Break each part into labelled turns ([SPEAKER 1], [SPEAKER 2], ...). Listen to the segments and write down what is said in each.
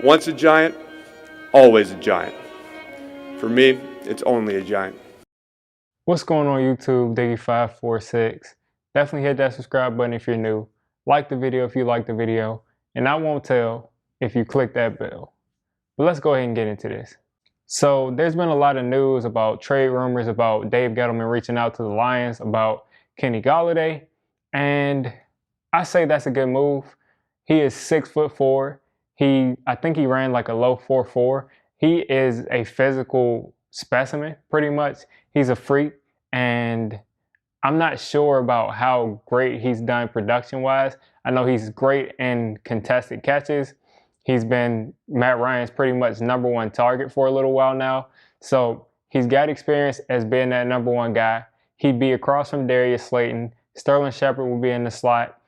[SPEAKER 1] Once a giant, always a giant. For me, it's only a giant.
[SPEAKER 2] What's going on YouTube, Diggy546? Definitely hit that subscribe button if you're new. Like the video if you like the video. And I won't tell if you click that bell. But let's go ahead and get into this. So there's been a lot of news about trade rumors about Dave Gettleman reaching out to the Lions about Kenny Golladay. And I say that's a good move. He is 6'4". I think he ran like a low 4.4. He is a physical specimen, pretty much. He's a freak, and I'm not sure about how great he's done production-wise. I know he's great in contested catches. He's been Matt Ryan's pretty much #1 target for a little while now. So he's got experience as being that #1 guy. He'd be across from Darius Slayton. Sterling Shepard will be in the slot.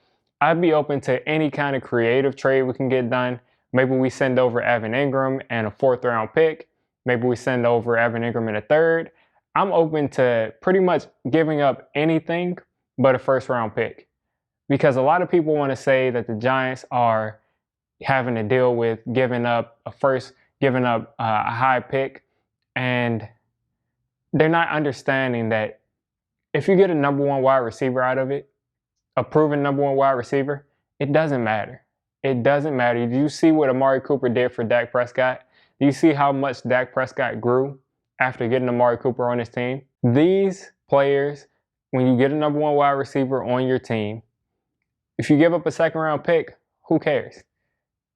[SPEAKER 2] I'd be open to any kind of creative trade we can get done. Maybe we send over Evan Ingram and a 4th-round pick. Maybe we send over Evan Ingram in a 3rd. I'm open to pretty much giving up anything but a 1st-round pick. Because a lot of people want to say that the Giants are having to deal with giving up a high pick. And they're not understanding that if you get a #1 wide receiver out of it, a proven #1 wide receiver, it doesn't matter. It doesn't matter. Do you see what Amari Cooper did for Dak Prescott? Do you see how much Dak Prescott grew after getting Amari Cooper on his team? These players, when you get a #1 wide receiver on your team, if you give up a 2nd-round pick, who cares?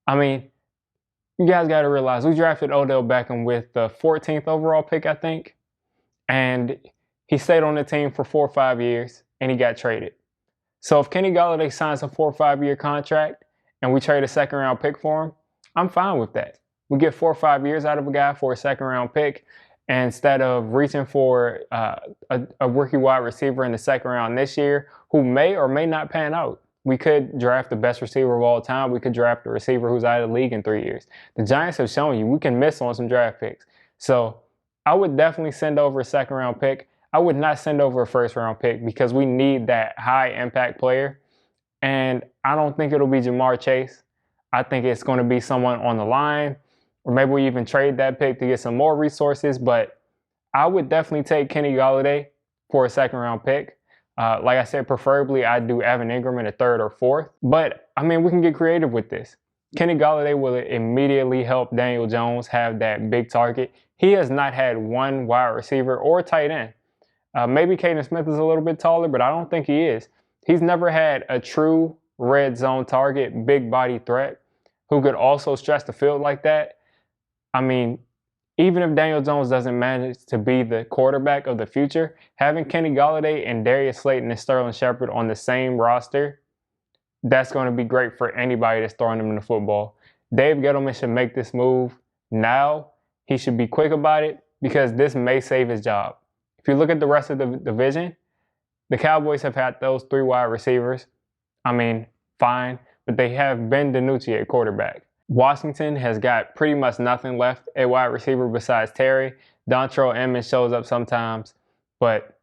[SPEAKER 2] I mean, you guys got to realize we drafted Odell Beckham with the 14th overall pick, I think. And he stayed on the team for 4 or 5 years, and he got traded. So if Kenny Golladay signs a 4 or 5-year contract and we trade a 2nd-round pick for him, I'm fine with that. We get 4 or 5 years out of a guy for a 2nd-round pick, and instead of reaching for a rookie wide receiver in the 2nd round this year who may or may not pan out. We could draft the best receiver of all time. We could draft a receiver who's out of the league in 3 years. The Giants have shown you we can miss on some draft picks. So I would definitely send over a 2nd-round pick. I would not send over a 1st-round pick because we need that high-impact player. And I don't think it'll be Jamar Chase. I think it's going to be someone on the line, or maybe we even trade that pick to get some more resources. But I would definitely take Kenny Golladay for a 2nd-round pick. Like I said, preferably I'd do Evan Ingram in a 3rd or 4th. But, I mean, we can get creative with this. Kenny Golladay will immediately help Daniel Jones have that big target. He has not had one wide receiver or tight end. Maybe Caden Smith is a little bit taller, but I don't think he is. He's never had a true red zone target, big body threat who could also stretch the field like that. I mean, even if Daniel Jones doesn't manage to be the quarterback of the future, having Kenny Golladay and Darius Slayton and Sterling Shepard on the same roster, that's going to be great for anybody that's throwing them in the football. Dave Gettleman should make this move now. He should be quick about it because this may save his job. If you look at the rest of the division, the Cowboys have had those 3 wide receivers. I mean, fine, but they have Ben DiNucci at quarterback. Washington has got pretty much nothing left at wide receiver besides Terry. Dontrell Emmons shows up sometimes. But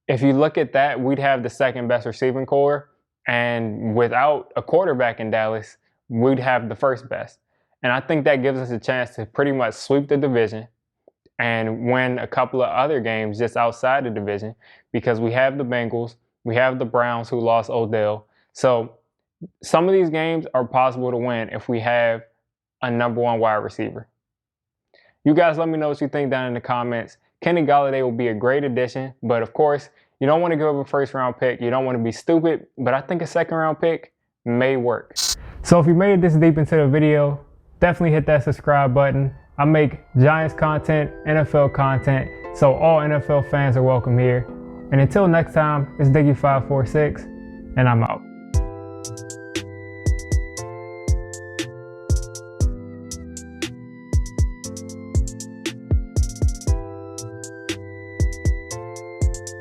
[SPEAKER 2] if you look at that, we'd have the 2nd best receiving core. And without a quarterback in Dallas, we'd have the 1st best. And I think that gives us a chance to pretty much sweep the division and win a couple of other games just outside the division because we have the Bengals, we have the Browns who lost Odell. So some of these games are possible to win if we have a #1 wide receiver. You guys let me know what you think down in the comments. Kenny Golladay will be a great addition, but of course, you don't want to give up a 1st-round pick. You don't want to be stupid, but I think a 2nd-round pick may work. So if you made it this deep into the video, definitely hit that subscribe button. I make Giants content, NFL content, so all NFL fans are welcome here. And until next time, it's Diggy546, and I'm out.